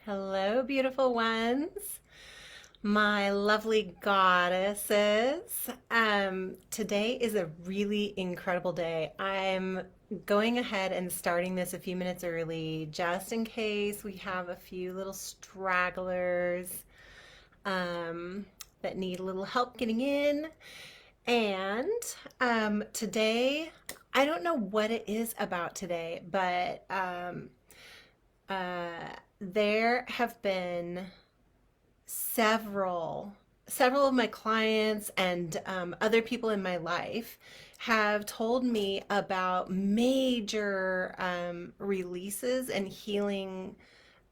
Hello, beautiful ones, my lovely goddesses. Today is a really incredible day. I'm going ahead and starting this a few minutes early just in case we have a few little stragglers um, that need a little help getting in. And today, I don't know what it is about today, but there have been several several of my clients and other people in my life have told me about major releases and healing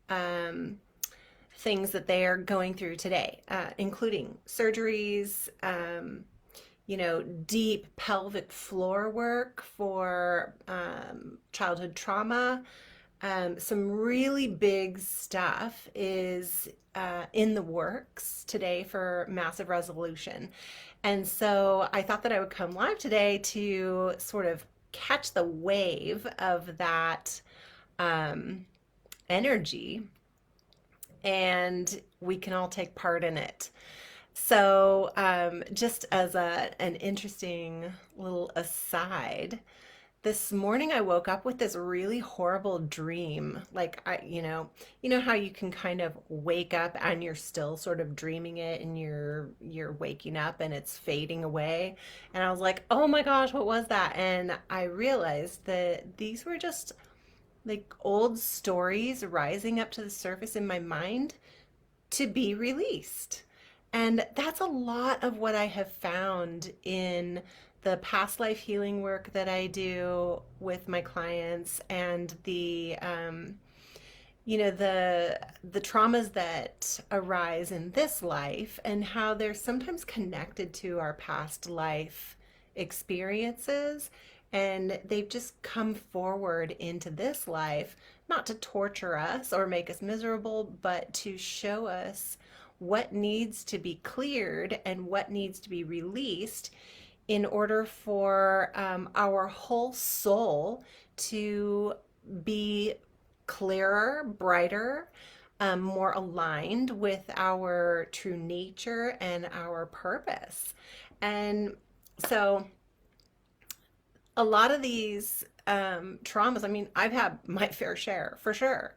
um, things that they are going through today, including surgeries, deep pelvic floor work for childhood trauma. Some really big stuff is in the works today for massive resolution. And so I thought that I would come live today to sort of catch the wave of that um, energy, and we can all take part in it. So, just as an interesting little aside, this morning I woke up with this really horrible dream. Like you know how you can kind of wake up and you're still sort of dreaming it, and you're waking up and it's fading away. And I was like, "Oh my gosh, what was that?" And I realized that these were just like old stories rising up to the surface in my mind to be released. And that's a lot of what I have found in the past life healing work that I do with my clients, and the traumas that arise in this life, and how they're sometimes connected to our past life experiences, and they've just come forward into this life, not to torture us or make us miserable, but to show us what needs to be cleared and what needs to be released in order for our whole soul to be clearer, brighter, more aligned with our true nature and our purpose. And so a lot of these traumas, I mean, I've had my fair share for sure.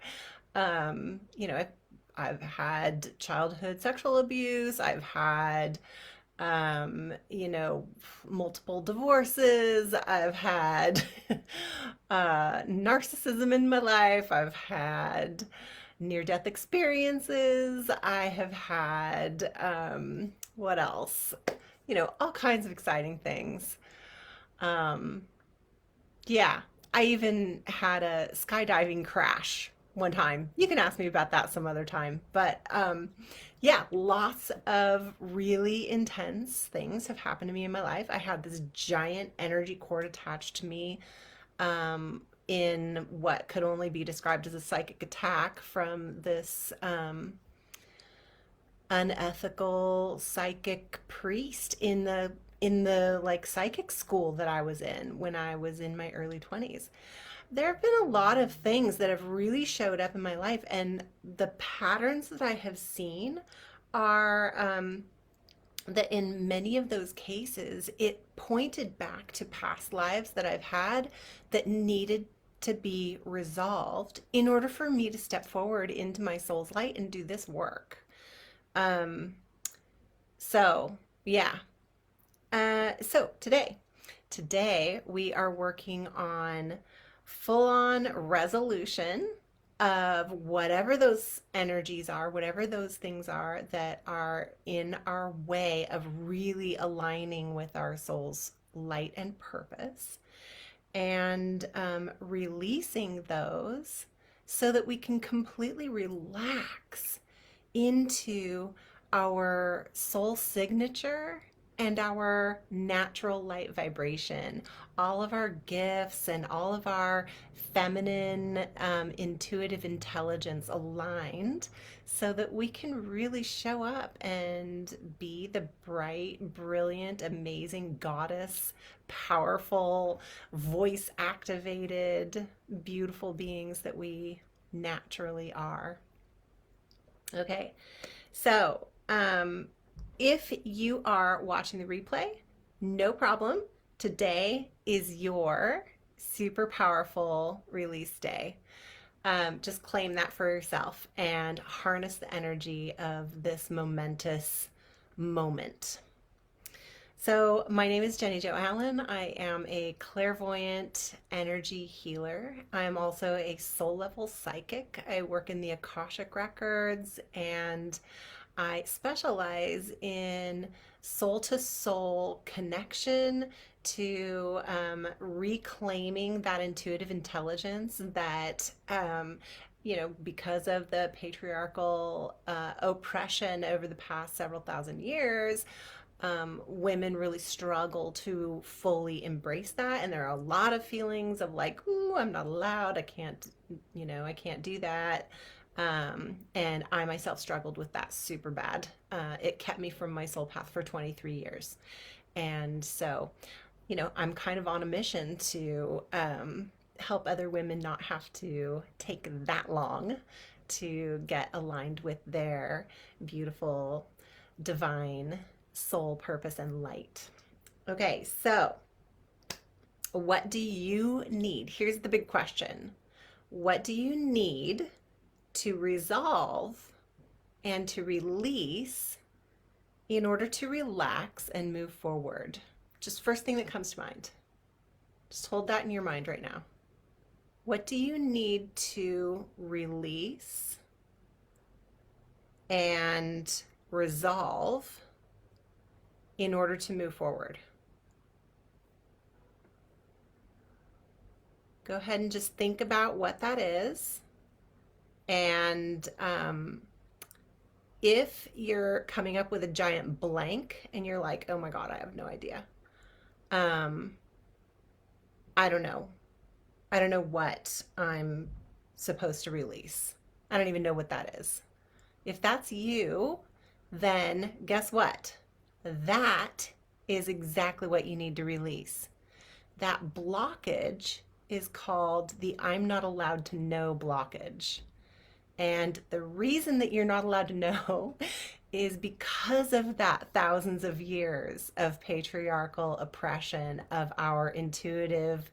I've had childhood sexual abuse. I've had, multiple divorces. I've had narcissism in my life. I've had near-death experiences. I have had, what else? All kinds of exciting things. Um, yeah, I even had a skydiving crash one time. You can ask me about that some other time. But yeah, lots of really intense things have happened to me in my life. I had this giant energy cord attached to me in what could only be described as a psychic attack from this unethical psychic priest in the like psychic school that I was in when I was in my early 20s. There have been a lot of things that have really showed up in my life, and the patterns that I have seen are that in many of those cases, it pointed back to past lives that I've had that needed to be resolved in order for me to step forward into my soul's light and do this work. Um, so, yeah. So today we are working on full-on resolution of whatever those energies are, whatever those things are that are in our way of really aligning with our soul's light and purpose, and releasing those so that we can completely relax into our soul signature and our natural light vibration, all of our gifts and all of our feminine, intuitive intelligence aligned, so that we can really show up and be the bright, brilliant, amazing goddess, powerful, voice activated, beautiful beings that we naturally are. Okay. So, if you are watching the replay, no problem. Today is your super powerful release day. Just claim that for yourself and harness the energy of this momentous moment. So, my name is Jenny Jo Allen. I am a clairvoyant energy healer. I'm also a soul level psychic. I work in the Akashic Records and I specialize in soul to soul connection to reclaiming that intuitive intelligence that, because of the patriarchal oppression over the past several thousand years, women really struggle to fully embrace that. And there are a lot of feelings of like, ooh, I'm not allowed. I can't do that. And I myself struggled with that super bad. It kept me from my soul path for 23 years. And so, I'm kind of on a mission to help other women not have to take that long to get aligned with their beautiful, divine soul purpose and light. Okay, so what do you need? Here's the big question. What do you need to resolve and to release in order to relax and move forward? Just first thing that comes to mind. Just hold that in your mind right now. What do you need to release and resolve in order to move forward? Go ahead and just think about what that is. And if you're coming up with a giant blank and you're like, oh my God, I have no idea. Um, I don't know. I don't know what I'm supposed to release. I don't even know what that is. If that's you, then guess what? That is exactly what you need to release. That blockage is called the I'm not allowed to know blockage. And the reason that you're not allowed to know is because of that thousands of years of patriarchal oppression of our intuitive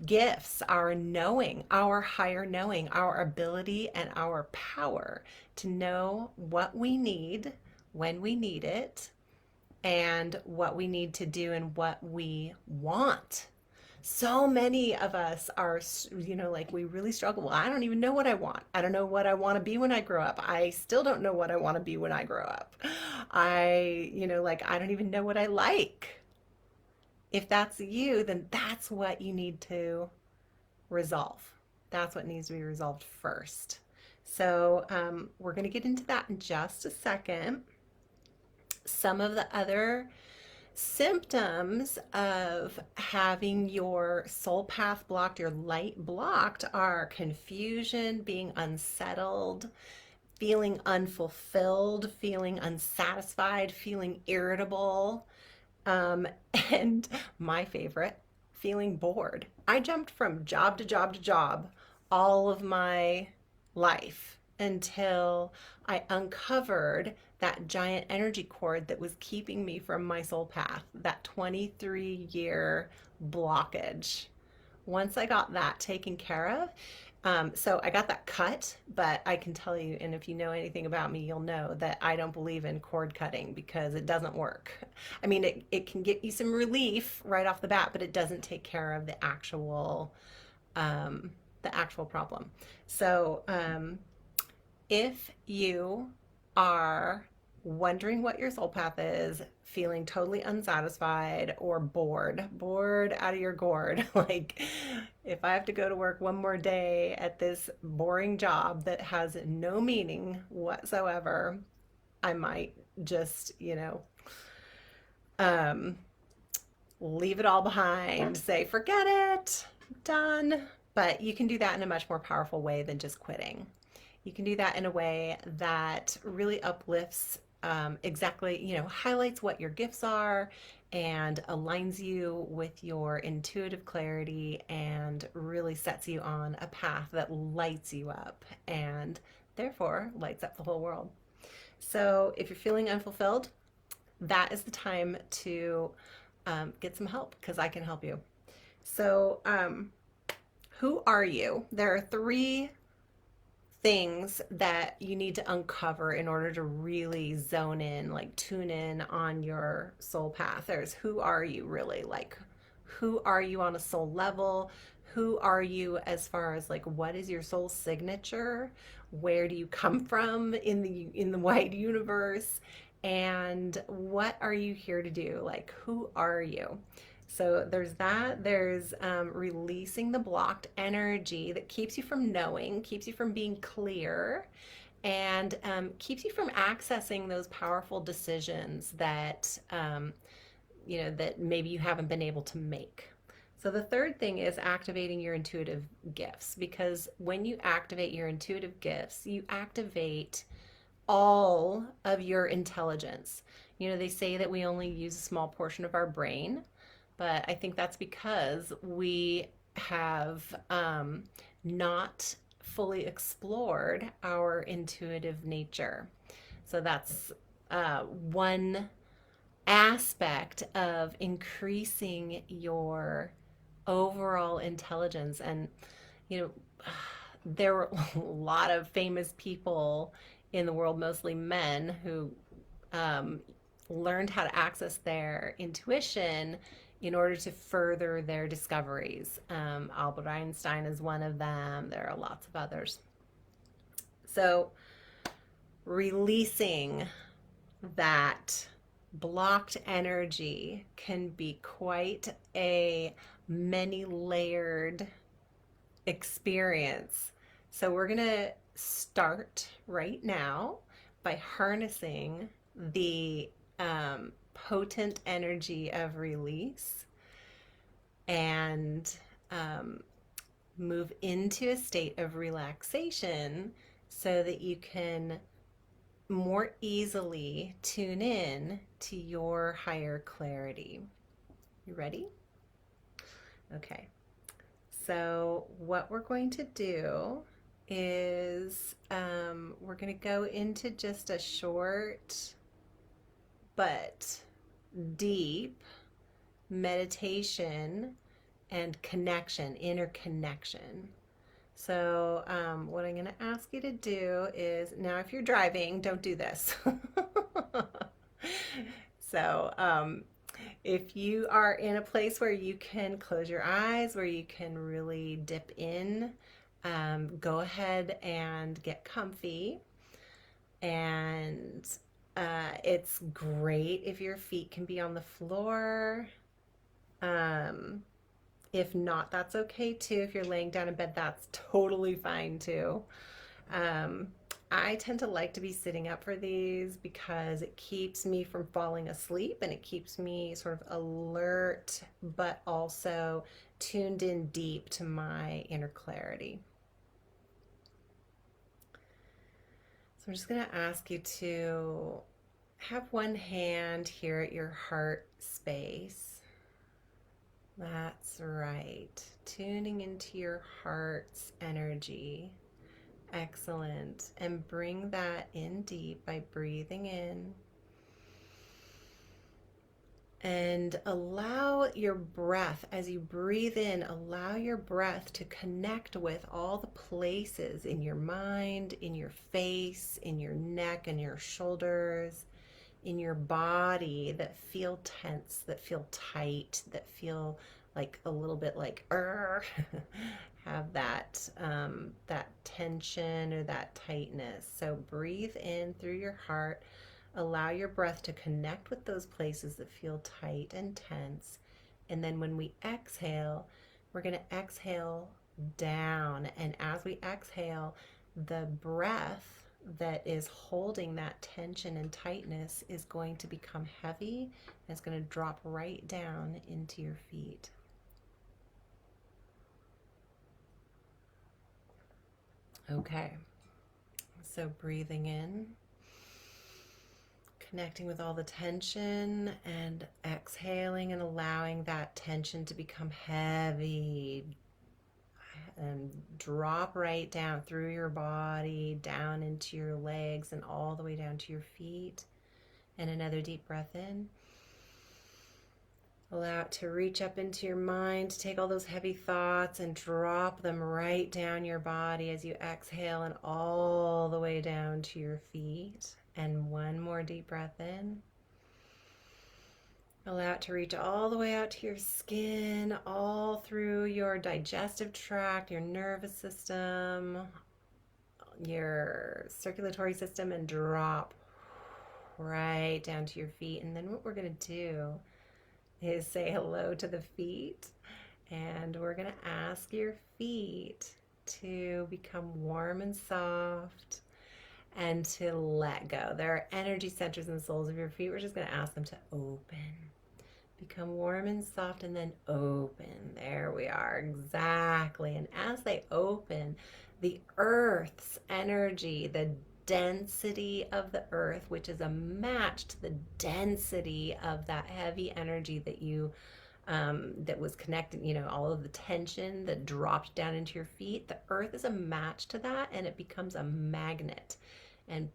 gifts, our knowing, our higher knowing, our ability and our power to know what we need when we need it and what we need to do and what we want. So many of us are, like we really struggle. Well, I don't even know what I want. I don't know what I want to be when I grow up. I still don't know what I want to be when I grow up. I don't even know what I like. If that's you, then that's what you need to resolve. That's what needs to be resolved first. So we're going to get into that in just a second. Some of the other symptoms of having your soul path blocked, your light blocked, are confusion, being unsettled, feeling unfulfilled, feeling unsatisfied, feeling irritable, um, and my favorite, feeling bored. I jumped from job to job to job all of my life until I uncovered that giant energy cord that was keeping me from my soul path, that 23-year blockage. Once I got that taken care of, so I got that cut, but I can tell you, and if you know anything about me, you'll know that I don't believe in cord cutting because it doesn't work. I mean, it can get you some relief right off the bat, but it doesn't take care of the actual problem. So if you are wondering what your soul path is, feeling totally unsatisfied or bored out of your gourd, like if I have to go to work one more day at this boring job that has no meaning whatsoever, I might just, um, leave it all behind, say, forget it, done. But you can do that in a much more powerful way than just quitting. You can do that in a way that really uplifts, exactly, highlights what your gifts are and aligns you with your intuitive clarity and really sets you on a path that lights you up. And therefore lights up the whole world. So if you're feeling unfulfilled, that is the time to get some help because I can help you. So, who are you? There are three things that you need to uncover in order to really zone in, like tune in on your soul path. There's who are you really? Like, who are you on a soul level? Who are you as far as like what is your soul signature? Where do you come from in the wide universe? And what are you here to do? Like, who are you? So there's that. There's releasing the blocked energy that keeps you from knowing, keeps you from being clear, and keeps you from accessing those powerful decisions that that maybe you haven't been able to make. So the third thing is activating your intuitive gifts, because when you activate your intuitive gifts, you activate all of your intelligence. They say that we only use a small portion of our brain, but I think that's because we have not fully explored our intuitive nature. So that's one aspect of increasing your overall intelligence. And, you know, there were a lot of famous people in the world, mostly men, who learned how to access their intuition in order to further their discoveries. Albert Einstein is one of them. There are lots of others. So, releasing that blocked energy can be quite a many layered experience. So, we're going to start right now by harnessing the potent energy of release and move into a state of relaxation so that you can more easily tune in to your higher clarity. You ready? Okay. So what we're going to do is we're going to go into just a short but deep meditation and connection, inner connection. So what I'm going to ask you to do is, now if you're driving, don't do this. So if you are in a place where you can close your eyes, where you can really dip in, go ahead and get comfy. And it's great if your feet can be on the floor. If not, that's okay too. If you're laying down in bed, that's totally fine too. I tend to like to be sitting up for these because it keeps me from falling asleep and it keeps me sort of alert, but also tuned in deep to my inner clarity. So I'm just going to ask you to have one hand here at your heart space. That's right. Tuning into your heart's energy. Excellent. And bring that in deep by breathing in. And allow your breath, as you breathe in, allow your breath to connect with all the places in your mind, in your face, in your neck and your shoulders, in your body that feel tense, that feel tight, that feel like a little bit like have that that tension or that tightness. So breathe in through your heart. Allow your breath to connect with those places that feel tight and tense. And then when we exhale, we're going to exhale down. And as we exhale, the breath that is holding that tension and tightness is going to become heavy and it's going to drop right down into your feet. Okay, so breathing in, connecting with all the tension, and exhaling and allowing that tension to become heavy, and drop right down through your body, down into your legs, and all the way down to your feet. And another deep breath in. Allow it to reach up into your mind, take all those heavy thoughts and drop them right down your body as you exhale and all the way down to your feet. And one more deep breath in. Allow it to reach all the way out to your skin, all through your digestive tract, your nervous system, your circulatory system, and drop right down to your feet. And then what we're going to do is say hello to the feet, and we're going to ask your feet to become warm and soft and to let go. There are energy centers in the soles of your feet. We're just going to ask them to open. Become warm and soft and then open. There we are, exactly. And as they open, the earth's energy, the density of the earth, which is a match to the density of that heavy energy that you that was connected, all of the tension that dropped down into your feet. The earth is a match to that, and it becomes a magnet and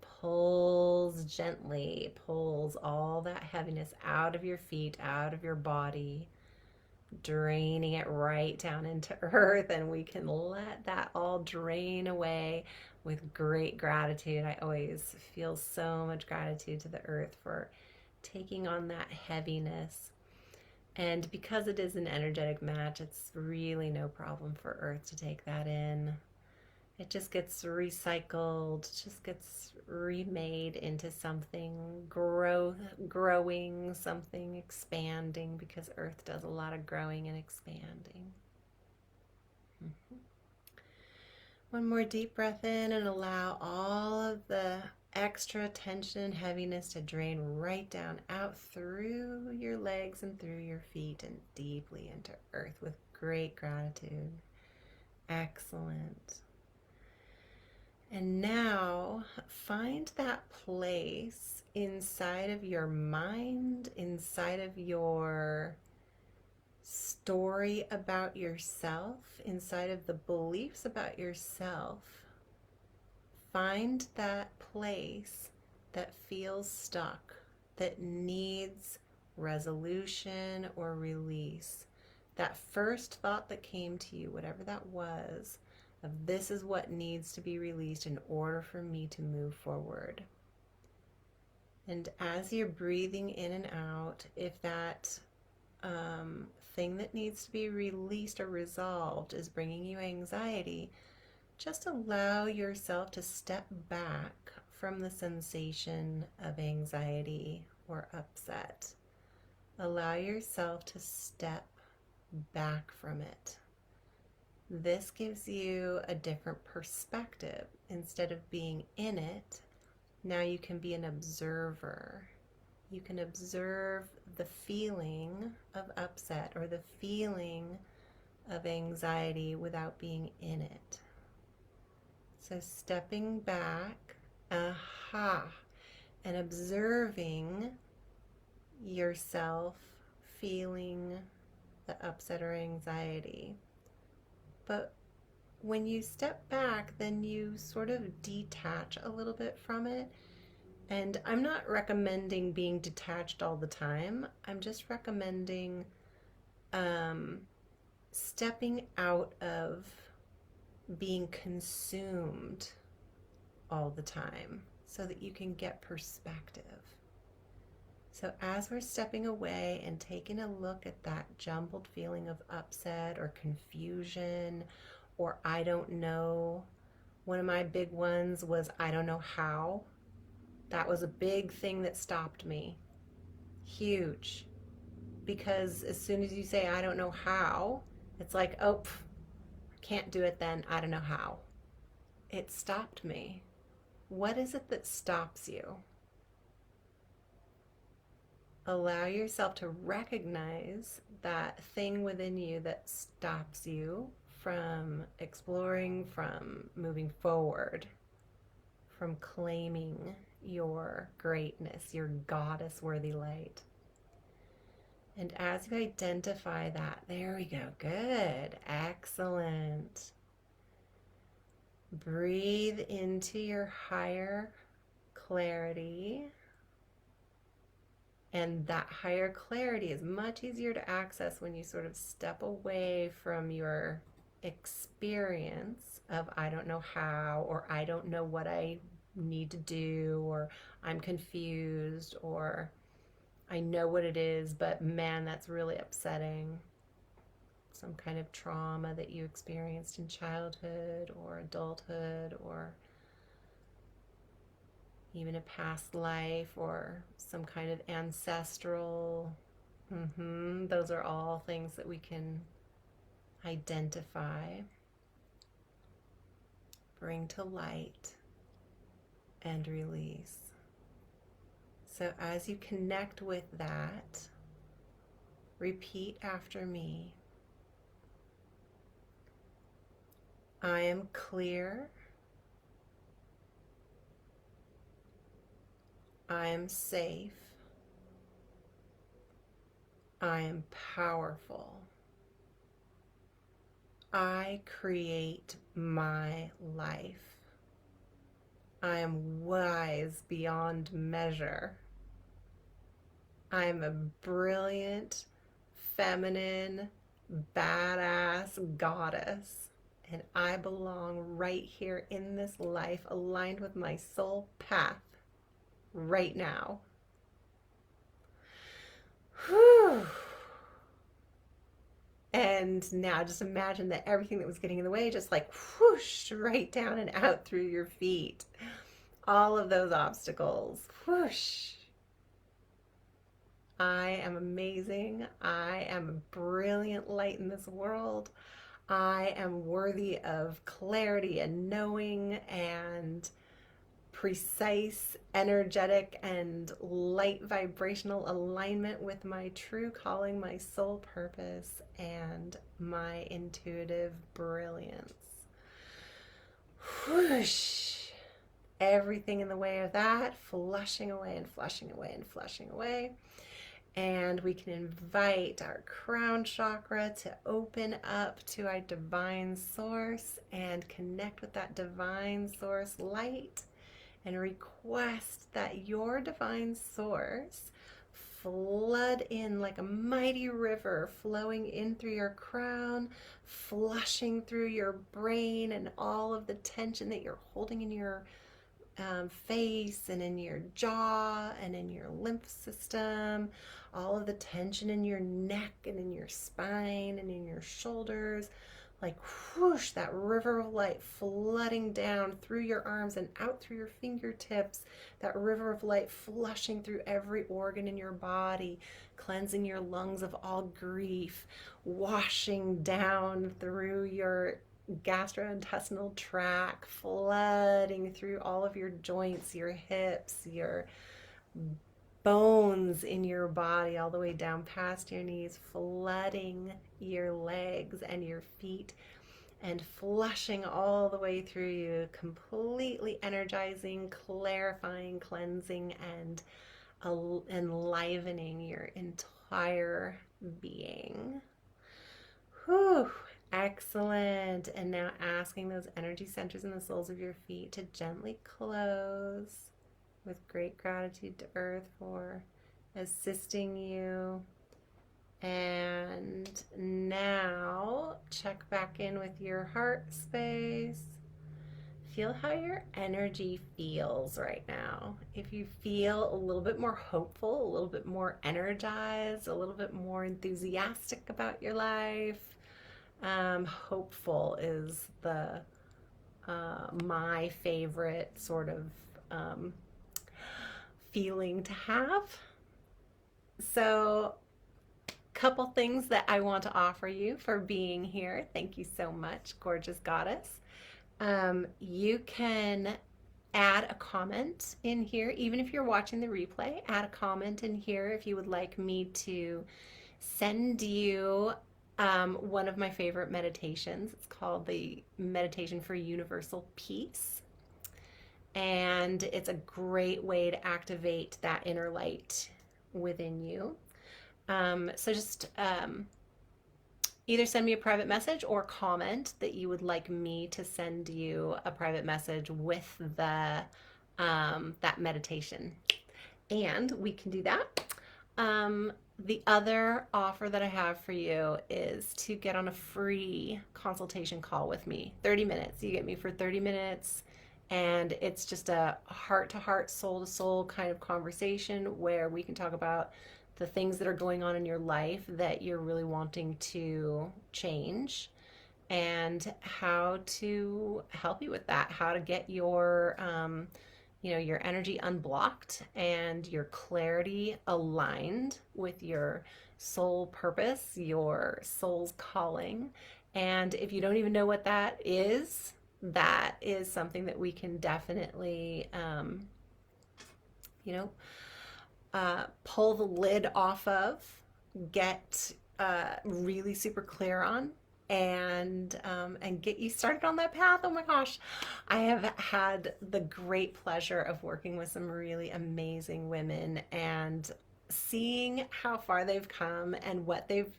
gently pulls all that heaviness out of your feet, out of your body, draining it right down into earth. And we can let that all drain away with great gratitude. I always feel so much gratitude to the earth for taking on that heaviness. And because it is an energetic match, it's really no problem for earth to take that in. It just gets recycled, just gets remade into something growing, something expanding, because earth does a lot of growing and expanding. One more deep breath in and allow all of the extra tension and heaviness to drain right down out through your legs and through your feet and deeply into earth with great gratitude. Excellent. And now find that place inside of your mind, inside of your story about yourself, inside of the beliefs about yourself. Find that place that feels stuck, that needs resolution or release. That first thought that came to you, whatever that was, of this is what needs to be released in order for me to move forward. And as you're breathing in and out, if that thing that needs to be released or resolved is bringing you anxiety, just allow yourself to step back from the sensation of anxiety or upset. Allow yourself to step back from it. This gives you a different perspective. Instead of being in it, now you can be an observer. You can observe the feeling of upset or the feeling of anxiety without being in it. So stepping back, and observing yourself feeling the upset or anxiety. But when you step back, then you sort of detach a little bit from it. And I'm not recommending being detached all the time. I'm just recommending stepping out of being consumed all the time so that you can get perspective. So as we're stepping away and taking a look at that jumbled feeling of upset or confusion or I don't know, one of my big ones was I don't know how. That was a big thing that stopped me. Huge. Because as soon as you say I don't know how, it's like, oh, can't do it then, I don't know how. It stopped me. What is it that stops you? Allow yourself to recognize that thing within you that stops you from exploring, from moving forward, from claiming your greatness, your goddess-worthy light. And as you identify that, there we go, good, excellent. Breathe into your higher clarity. And that higher clarity is much easier to access when you sort of step away from your experience of I don't know how, or I don't know what I need to do, or I'm confused, or I know what it is, but man, that's really upsetting. Some kind of trauma that you experienced in childhood or adulthood, or even a past life, or some kind of ancestral. Those are all things that we can identify, bring to light, and release. So as you connect with that, repeat after me. I am clear. I am safe. I am powerful. I create my life. I am wise beyond measure. I am a brilliant, feminine, badass goddess. And I belong right here in this life, aligned with my soul path right now. Whew. And now just imagine that everything that was getting in the way just like whoosh right down and out through your feet. All of those obstacles. Whoosh. I am amazing. I am a brilliant light in this world. I am worthy of clarity and knowing and precise, energetic, and light vibrational alignment with my true calling, my soul purpose, and my intuitive brilliance. Whoosh! Everything in the way of that, flushing away and flushing away and flushing away. And we can invite our crown chakra to open up to our divine source and connect with that divine source light, and request that your divine source flood in like a mighty river, flowing in through your crown, flushing through your brain and all of the tension that you're holding in your face and in your jaw and in your lymph system, all of the tension in your neck and in your spine and in your shoulders, like whoosh, that river of light flooding down through your arms and out through your fingertips, that river of light flushing through every organ in your body, cleansing your lungs of all grief, washing down through your gastrointestinal tract, flooding through all of your joints, your hips, your bones in your body, all the way down past your knees, flooding your legs and your feet, and flushing all the way through you, completely energizing, clarifying, cleansing, and enlivening your entire being. Whew. Excellent. And now asking those energy centers in the soles of your feet to gently close, with great gratitude to Earth for assisting you. And now check back in with your heart space. Feel how your energy feels right now. If you feel a little bit more hopeful, a little bit more energized, a little bit more enthusiastic about your life. Hopeful is the my favorite sort of feeling to have. So, couple things that I want to offer you for being here. Thank you so much, gorgeous goddess. You can add a comment in here, even if you're watching the replay. Add a comment in here if you would like me to send you one of my favorite meditations. It's called the Meditation for Universal Peace. And it's a great way to activate that inner light within you. So just either send me a private message or comment that you would like me to send you a private message with the that meditation, and we can do that. The other offer that I have for you is to get on a free consultation call with me. 30 minutes. You get me for 30 minutes, and it's just a heart to heart, soul to soul kind of conversation where we can talk about the things that are going on in your life that you're really wanting to change, and how to help you with that, how to get your your energy unblocked and your clarity aligned with your soul purpose, your soul's calling. And if you don't even know what that is something that we can definitely you know pull the lid off of, get really super clear on, and get you started on that path. Oh my gosh, I have had the great pleasure of working with some really amazing women and seeing how far they've come and what they've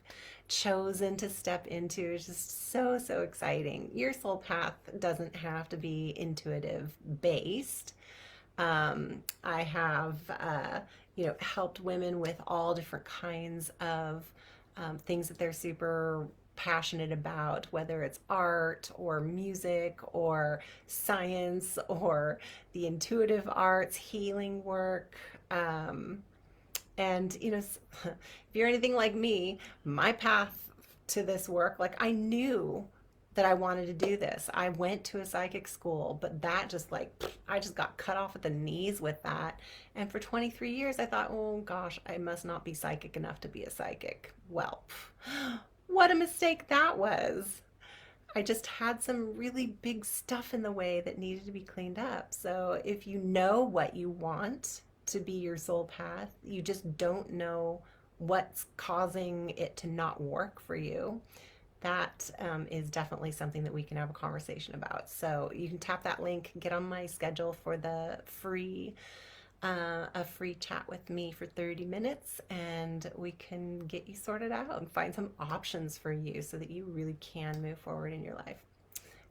chosen to step into is just so exciting. Your soul path doesn't have to be intuitive based. I have, helped women with all different kinds of things that they're super passionate about, whether it's art or music or science or the intuitive arts, healing work. And, if you're anything like me, my path to this work, like I knew that I wanted to do this. I went to a psychic school, but that just I just got cut off at the knees with that. And for 23 years, I thought, oh gosh, I must not be psychic enough to be a psychic. Well, what a mistake that was. I just had some really big stuff in the way that needed to be cleaned up. So if you know what you want to be your soul path, you just don't know what's causing it to not work for you, that is definitely something that we can have a conversation about. So you can tap that link, get on my schedule for the free a free chat with me for 30 minutes, and we can get you sorted out and find some options for you so that you really can move forward in your life.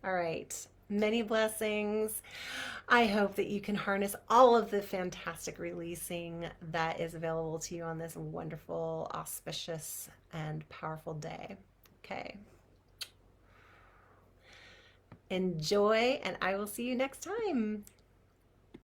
All right. Many blessings. I hope that you can harness all of the fantastic releasing that is available to you on this wonderful, auspicious, and powerful day. Okay. Enjoy, and I will see you next time.